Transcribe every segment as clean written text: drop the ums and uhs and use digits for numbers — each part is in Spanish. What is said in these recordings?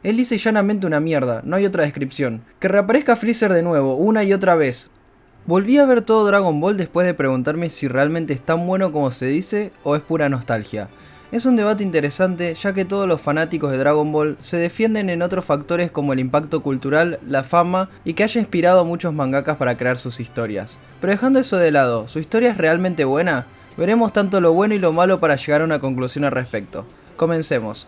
Es lisa y llanamente una mierda, no hay otra descripción. Que reaparezca Freezer de nuevo, una y otra vez. Volví a ver todo Dragon Ball después de preguntarme si realmente es tan bueno como se dice o es pura nostalgia. Es un debate interesante ya que todos los fanáticos de Dragon Ball se defienden en otros factores como el impacto cultural, la fama y que haya inspirado a muchos mangakas para crear sus historias. Pero dejando eso de lado, ¿su historia es realmente buena? Veremos tanto lo bueno y lo malo para llegar a una conclusión al respecto. Comencemos.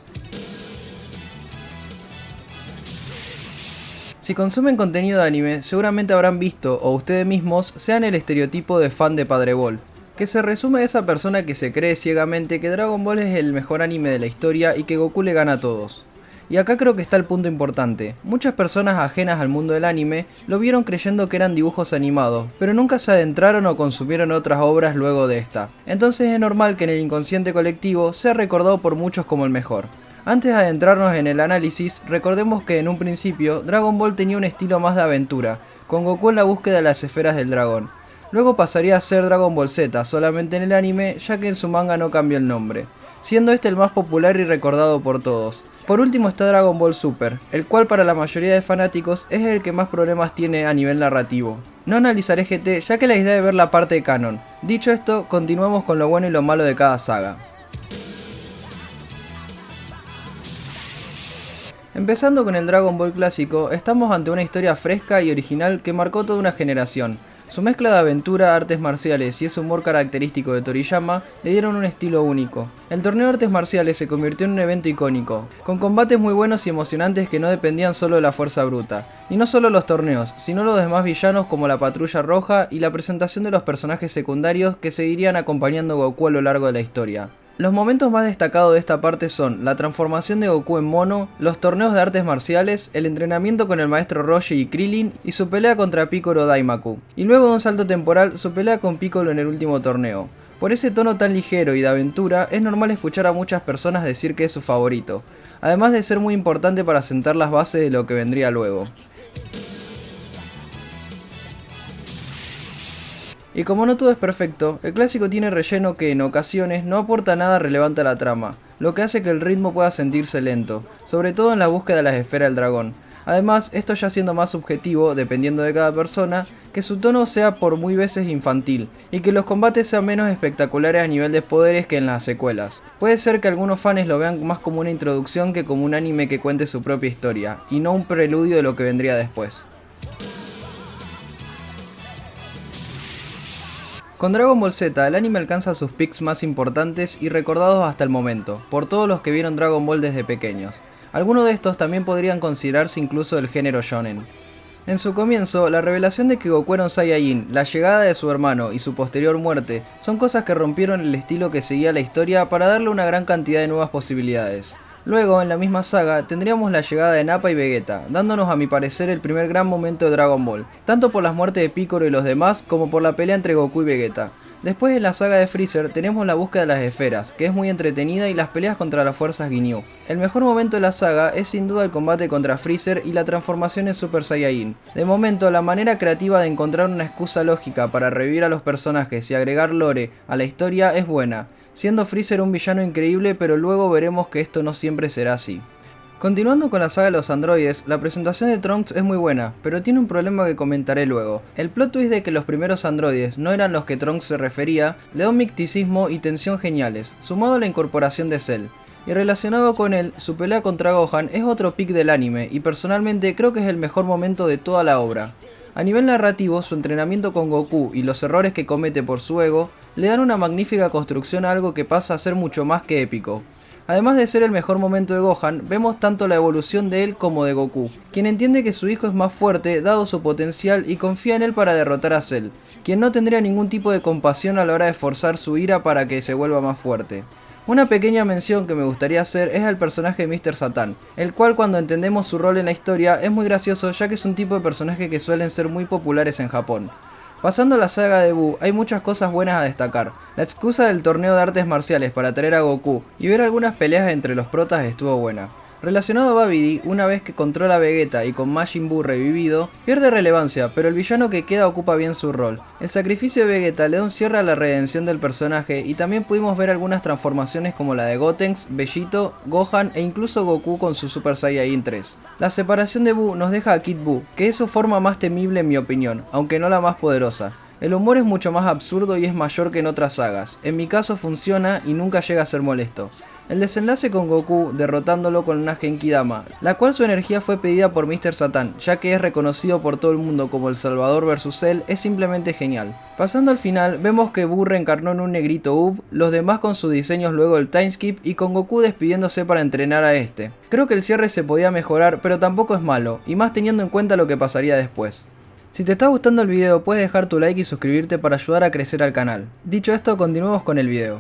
Si consumen contenido de anime, seguramente habrán visto, o ustedes mismos, sean el estereotipo de fan de Padre Ball, que se resume a esa persona que se cree ciegamente que Dragon Ball es el mejor anime de la historia y que Goku le gana a todos. Y acá creo que está el punto importante. Muchas personas ajenas al mundo del anime lo vieron creyendo que eran dibujos animados, pero nunca se adentraron o consumieron otras obras luego de esta. Entonces es normal que en el inconsciente colectivo sea recordado por muchos como el mejor. Antes de adentrarnos en el análisis, recordemos que en un principio Dragon Ball tenía un estilo más de aventura, con Goku en la búsqueda de las esferas del dragón. Luego pasaría a ser Dragon Ball Z solamente en el anime, ya que en su manga no cambió el nombre, siendo este el más popular y recordado por todos. Por último está Dragon Ball Super, el cual para la mayoría de fanáticos es el que más problemas tiene a nivel narrativo. No analizaré GT ya que la idea es ver la parte de canon. Dicho esto, continuemos con lo bueno y lo malo de cada saga. Empezando con el Dragon Ball clásico, estamos ante una historia fresca y original que marcó toda una generación. Su mezcla de aventura, artes marciales y ese humor característico de Toriyama le dieron un estilo único. El torneo de artes marciales se convirtió en un evento icónico, con combates muy buenos y emocionantes que no dependían solo de la fuerza bruta. Y no solo los torneos, sino los demás villanos como la Patrulla Roja y la presentación de los personajes secundarios que seguirían acompañando a Goku a lo largo de la historia. Los momentos más destacados de esta parte son la transformación de Goku en mono, los torneos de artes marciales, el entrenamiento con el maestro Roshi y Krillin y su pelea contra Piccolo Daimaku. Y luego de un salto temporal, su pelea con Piccolo en el último torneo. Por ese tono tan ligero y de aventura, es normal escuchar a muchas personas decir que es su favorito, además de ser muy importante para sentar las bases de lo que vendría luego. Y como no todo es perfecto, el clásico tiene relleno que en ocasiones no aporta nada relevante a la trama, lo que hace que el ritmo pueda sentirse lento, sobre todo en la búsqueda de las esferas del dragón. Además, esto ya siendo más subjetivo, dependiendo de cada persona, que su tono sea por muy veces infantil, y que los combates sean menos espectaculares a nivel de poderes que en las secuelas. Puede ser que algunos fans lo vean más como una introducción que como un anime que cuente su propia historia, y no un preludio de lo que vendría después. Con Dragon Ball Z, el anime alcanza sus peaks más importantes y recordados hasta el momento, por todos los que vieron Dragon Ball desde pequeños. Algunos de estos también podrían considerarse incluso del género shonen. En su comienzo, la revelación de que Goku era un Saiyajin, la llegada de su hermano y su posterior muerte son cosas que rompieron el estilo que seguía la historia para darle una gran cantidad de nuevas posibilidades. Luego, en la misma saga, tendríamos la llegada de Nappa y Vegeta, dándonos a mi parecer el primer gran momento de Dragon Ball, tanto por las muertes de Piccolo y los demás, como por la pelea entre Goku y Vegeta. Después en la saga de Freezer tenemos la búsqueda de las esferas, que es muy entretenida, y las peleas contra las fuerzas Ginyu. El mejor momento de la saga es sin duda el combate contra Freezer y la transformación en Super Saiyajin. De momento, la manera creativa de encontrar una excusa lógica para revivir a los personajes y agregar lore a la historia es buena, siendo Freezer un villano increíble, pero luego veremos que esto no siempre será así. Continuando con la saga de los androides, la presentación de Trunks es muy buena, pero tiene un problema que comentaré luego. El plot twist de que los primeros androides no eran los que Trunks se refería, le da un misticismo y tensión geniales, sumado a la incorporación de Cell. Y relacionado con él, su pelea contra Gohan es otro pick del anime, y personalmente creo que es el mejor momento de toda la obra. A nivel narrativo, su entrenamiento con Goku y los errores que comete por su ego, le dan una magnífica construcción a algo que pasa a ser mucho más que épico. Además de ser el mejor momento de Gohan, vemos tanto la evolución de él como de Goku, quien entiende que su hijo es más fuerte dado su potencial y confía en él para derrotar a Cell, quien no tendría ningún tipo de compasión a la hora de forzar su ira para que se vuelva más fuerte. Una pequeña mención que me gustaría hacer es al personaje de Mr. Satan, el cual cuando entendemos su rol en la historia es muy gracioso ya que es un tipo de personaje que suelen ser muy populares en Japón. Pasando a la saga de Buu, hay muchas cosas buenas a destacar. La excusa del torneo de artes marciales para traer a Goku y ver algunas peleas entre los protas estuvo buena. Relacionado a Babidi, una vez que controla a Vegeta y con Majin Buu revivido, pierde relevancia, pero el villano que queda ocupa bien su rol. El sacrificio de Vegeta le da un cierre a la redención del personaje y también pudimos ver algunas transformaciones como la de Gotenks, Bellito, Gohan e incluso Goku con su Super Saiyajin 3. La separación de Buu nos deja a Kid Buu, que es su forma más temible en mi opinión, aunque no la más poderosa. El humor es mucho más absurdo y es mayor que en otras sagas. En mi caso funciona y nunca llega a ser molesto. El desenlace con Goku derrotándolo con una Genkidama, la cual su energía fue pedida por Mr. Satan, ya que es reconocido por todo el mundo como el Salvador vs Cell, es simplemente genial. Pasando al final, vemos que Buu reencarnó en un negrito Ub, los demás con sus diseños luego del timeskip y con Goku despidiéndose para entrenar a este. Creo que el cierre se podía mejorar, pero tampoco es malo, y más teniendo en cuenta lo que pasaría después. Si te está gustando el video, puedes dejar tu like y suscribirte para ayudar a crecer al canal. Dicho esto, continuemos con el video.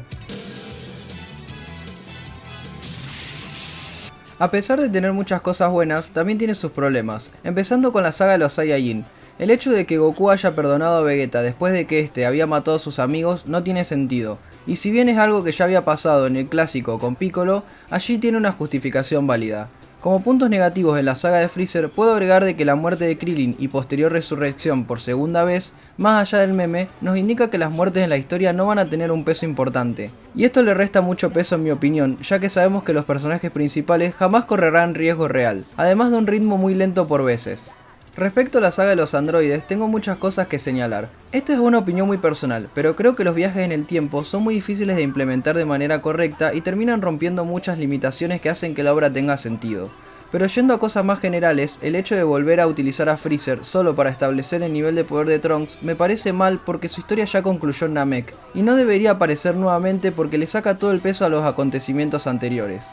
A pesar de tener muchas cosas buenas, también tiene sus problemas, empezando con la saga de los Saiyajin. El hecho de que Goku haya perdonado a Vegeta después de que este había matado a sus amigos no tiene sentido, y si bien es algo que ya había pasado en el clásico con Piccolo, allí tiene una justificación válida. Como puntos negativos de la saga de Freezer, puedo agregar de que la muerte de Krillin y posterior resurrección por segunda vez, más allá del meme, nos indica que las muertes en la historia no van a tener un peso importante. Y esto le resta mucho peso en mi opinión, ya que sabemos que los personajes principales jamás correrán riesgo real, además de un ritmo muy lento por veces. Respecto a la saga de los androides, tengo muchas cosas que señalar. Esta es una opinión muy personal, pero creo que los viajes en el tiempo son muy difíciles de implementar de manera correcta y terminan rompiendo muchas limitaciones que hacen que la obra tenga sentido. Pero yendo a cosas más generales, el hecho de volver a utilizar a Freezer solo para establecer el nivel de poder de Trunks me parece mal porque su historia ya concluyó en Namek, y no debería aparecer nuevamente porque le saca todo el peso a los acontecimientos anteriores.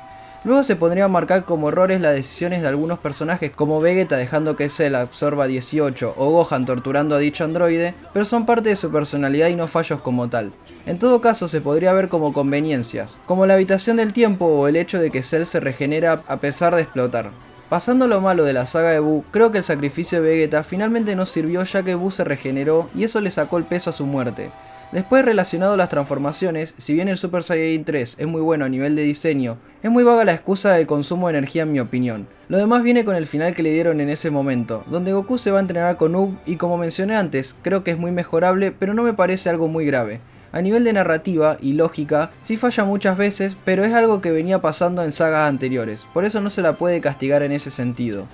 Luego se podría marcar como errores las decisiones de algunos personajes como Vegeta dejando que Cell absorba 18 o Gohan torturando a dicho androide, pero son parte de su personalidad y no fallos como tal. En todo caso se podría ver como conveniencias, como la habitación del tiempo o el hecho de que Cell se regenera a pesar de explotar. Pasando a lo malo de la saga de Buu, creo que el sacrificio de Vegeta finalmente no sirvió ya que Buu se regeneró y eso le sacó el peso a su muerte. Después, relacionado a las transformaciones, si bien el Super Saiyajin 3 es muy bueno a nivel de diseño, es muy vaga la excusa del consumo de energía en mi opinión. Lo demás viene con el final que le dieron en ese momento, donde Goku se va a entrenar con Ub y como mencioné antes, creo que es muy mejorable pero no me parece algo muy grave. A nivel de narrativa y lógica, sí falla muchas veces, pero es algo que venía pasando en sagas anteriores, por eso no se la puede castigar en ese sentido.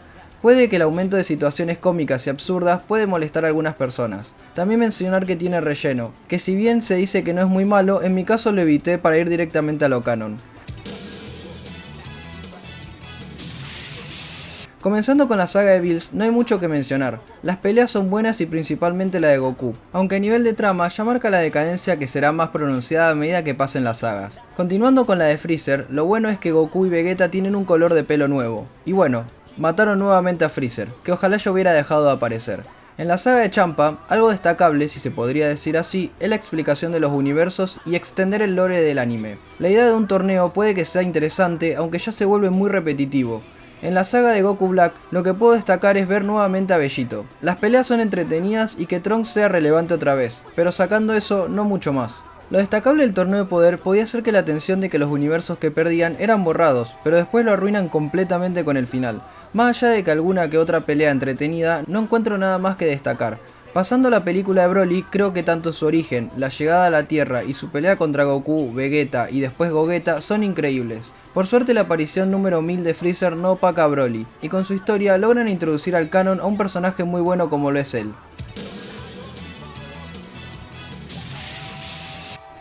Puede que el aumento de situaciones cómicas y absurdas puede molestar a algunas personas. También mencionar que tiene relleno, que si bien se dice que no es muy malo, en mi caso lo evité para ir directamente a lo canon. Comenzando con la saga de Bills, no hay mucho que mencionar. Las peleas son buenas y principalmente la de Goku, aunque a nivel de trama ya marca la decadencia que será más pronunciada a medida que pasen las sagas. Continuando con la de Freezer, lo bueno es que Goku y Vegeta tienen un color de pelo nuevo. Y bueno, mataron nuevamente a Freezer, que ojalá ya hubiera dejado de aparecer. En la saga de Champa, algo destacable, si se podría decir así, es la explicación de los universos y extender el lore del anime. La idea de un torneo puede que sea interesante, aunque ya se vuelve muy repetitivo. En la saga de Goku Black, lo que puedo destacar es ver nuevamente a Bellito. Las peleas son entretenidas y que Trunks sea relevante otra vez, pero sacando eso, no mucho más. Lo destacable del torneo de poder podía ser que la tensión de que los universos que perdían eran borrados, pero después lo arruinan completamente con el final. Más allá de que alguna que otra pelea entretenida, no encuentro nada más que destacar. Pasando a la película de Broly, creo que tanto su origen, la llegada a la Tierra y su pelea contra Goku, Vegeta y después Gogeta son increíbles. Por suerte la aparición número 1000 de Freezer no opaca a Broly, y con su historia logran introducir al canon a un personaje muy bueno como lo es él.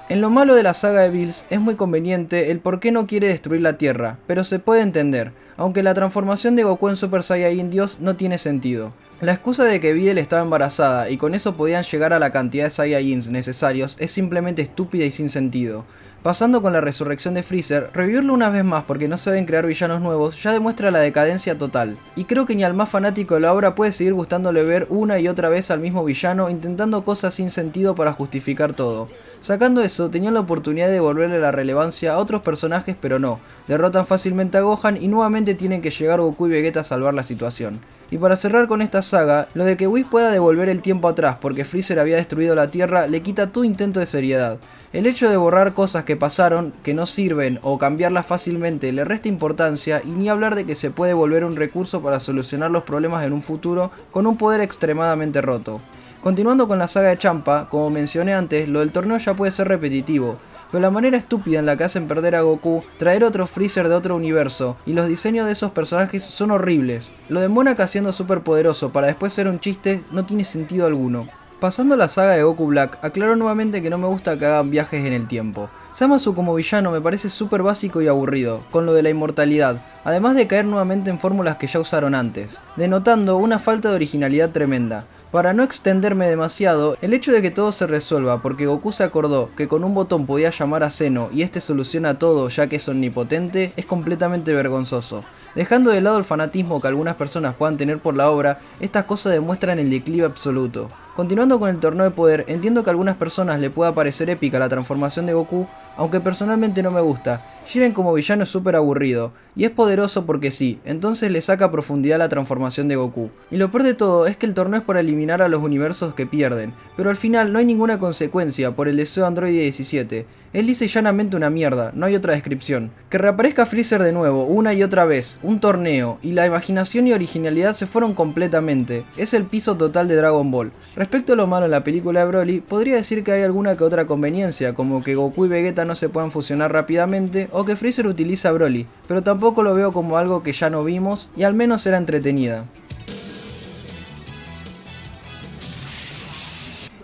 En lo malo de la saga de Bills es muy conveniente el por qué no quiere destruir la Tierra, pero se puede entender, aunque la transformación de Goku en Super Saiyajin Dios no tiene sentido. La excusa de que Videl estaba embarazada y con eso podían llegar a la cantidad de Saiyajins necesarios es simplemente estúpida y sin sentido. Pasando con la resurrección de Freezer, revivirlo una vez más porque no saben crear villanos nuevos ya demuestra la decadencia total. Y creo que ni al más fanático de la obra puede seguir gustándole ver una y otra vez al mismo villano intentando cosas sin sentido para justificar todo. Sacando eso, tenían la oportunidad de devolverle la relevancia a otros personajes pero no. Derrotan fácilmente a Gohan y nuevamente tienen que llegar Goku y Vegeta a salvar la situación. Y para cerrar con esta saga, lo de que Whis pueda devolver el tiempo atrás porque Freezer había destruido la Tierra le quita todo intento de seriedad. El hecho de borrar cosas que pasaron, que no sirven o cambiarlas fácilmente le resta importancia, y ni hablar de que se puede volver un recurso para solucionar los problemas en un futuro con un poder extremadamente roto. Continuando con la saga de Champa, como mencioné antes, lo del torneo ya puede ser repetitivo, pero la manera estúpida en la que hacen perder a Goku, traer otro Freezer de otro universo, y los diseños de esos personajes son horribles. Lo de Monarch siendo súper poderoso para después ser un chiste no tiene sentido alguno. Pasando a la saga de Goku Black, aclaro nuevamente que no me gusta que hagan viajes en el tiempo. Zamasu como villano me parece súper básico y aburrido, con lo de la inmortalidad, además de caer nuevamente en fórmulas que ya usaron antes, denotando una falta de originalidad tremenda. Para no extenderme demasiado, el hecho de que todo se resuelva porque Goku se acordó que con un botón podía llamar a Zeno y este soluciona todo ya que es omnipotente, es completamente vergonzoso. Dejando de lado el fanatismo que algunas personas puedan tener por la obra, estas cosas demuestran el declive absoluto. Continuando con el torneo de poder, entiendo que a algunas personas le pueda parecer épica la transformación de Goku, aunque personalmente no me gusta. Jiren como villano es súper aburrido, y es poderoso porque sí, entonces le saca profundidad a la transformación de Goku. Y lo peor de todo es que el torneo es para eliminar a los universos que pierden, pero al final no hay ninguna consecuencia por el deseo de Android 17. Es lisa y llanamente una mierda, no hay otra descripción. Que reaparezca Freezer de nuevo, una y otra vez, un torneo, y la imaginación y originalidad se fueron completamente. Es el piso total de Dragon Ball. Respecto a lo malo en la película de Broly, podría decir que hay alguna que otra conveniencia, como que Goku y Vegeta no se puedan fusionar rápidamente, o que Freezer utiliza a Broly, pero tampoco lo veo como algo que ya no vimos, y al menos era entretenida.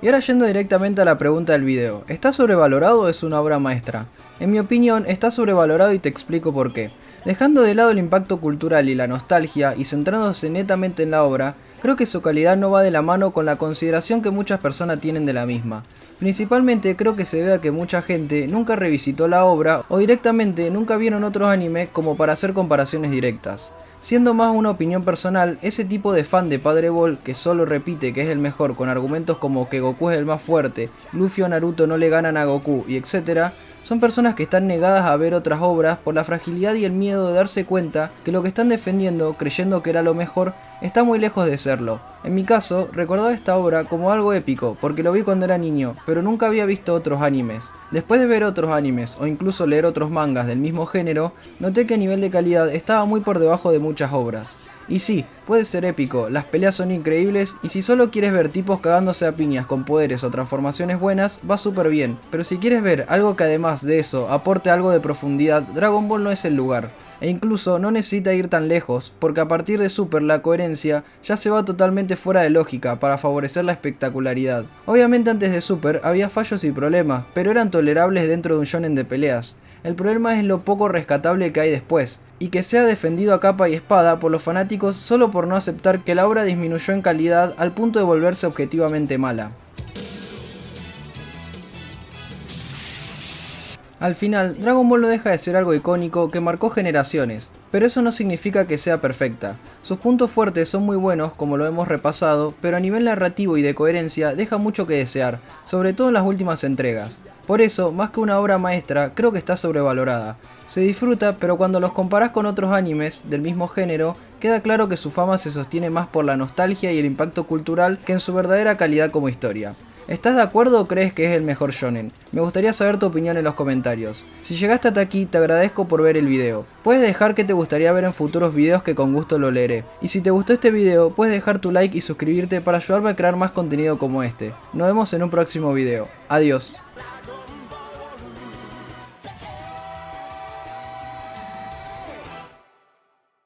Y ahora yendo directamente a la pregunta del video, ¿está sobrevalorado o es una obra maestra? En mi opinión, está sobrevalorado y te explico por qué. Dejando de lado el impacto cultural y la nostalgia y centrándose netamente en la obra, creo que su calidad no va de la mano con la consideración que muchas personas tienen de la misma. Principalmente creo que se debe a que mucha gente nunca revisitó la obra o directamente nunca vieron otros animes como para hacer comparaciones directas. Siendo más una opinión personal, ese tipo de fan de Padre Ball que solo repite que es el mejor con argumentos como que Goku es el más fuerte, Luffy o Naruto no le ganan a Goku y etc., son personas que están negadas a ver otras obras por la fragilidad y el miedo de darse cuenta que lo que están defendiendo, creyendo que era lo mejor, está muy lejos de serlo. En mi caso, recordaba esta obra como algo épico, porque lo vi cuando era niño, pero nunca había visto otros animes. Después de ver otros animes, o incluso leer otros mangas del mismo género, noté que a nivel de calidad estaba muy por debajo de muchas obras. Y sí, puede ser épico, las peleas son increíbles y si solo quieres ver tipos cagándose a piñas con poderes o transformaciones buenas, va súper bien. Pero si quieres ver algo que además de eso aporte algo de profundidad, Dragon Ball no es el lugar. E incluso no necesita ir tan lejos, porque a partir de Super la coherencia ya se va totalmente fuera de lógica para favorecer la espectacularidad. Obviamente antes de Super había fallos y problemas, pero eran tolerables dentro de un shonen de peleas. El problema es lo poco rescatable que hay después, y que sea defendido a capa y espada por los fanáticos solo por no aceptar que la obra disminuyó en calidad al punto de volverse objetivamente mala. Al final, Dragon Ball no deja de ser algo icónico que marcó generaciones, pero eso no significa que sea perfecta. Sus puntos fuertes son muy buenos, como lo hemos repasado, pero a nivel narrativo y de coherencia deja mucho que desear, sobre todo en las últimas entregas. Por eso, más que una obra maestra, creo que está sobrevalorada. Se disfruta, pero cuando los comparas con otros animes del mismo género, queda claro que su fama se sostiene más por la nostalgia y el impacto cultural que en su verdadera calidad como historia. ¿Estás de acuerdo o crees que es el mejor shonen? Me gustaría saber tu opinión en los comentarios. Si llegaste hasta aquí, te agradezco por ver el video. Puedes dejar qué te gustaría ver en futuros videos que con gusto lo leeré. Y si te gustó este video, puedes dejar tu like y suscribirte para ayudarme a crear más contenido como este. Nos vemos en un próximo video. Adiós.